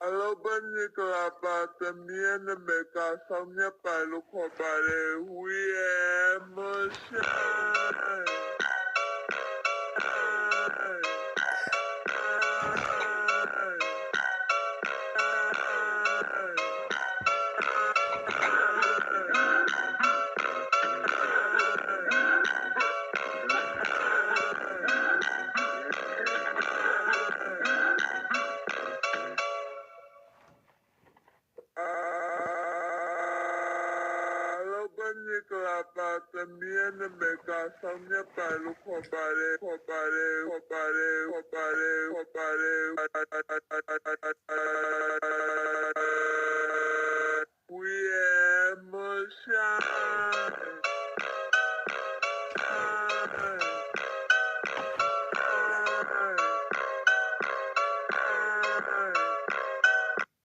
Alobani Kalapatamiana Meka Samya Palukopare, we am Nicolapatamiana Meka Samya Palukopare, Kopare.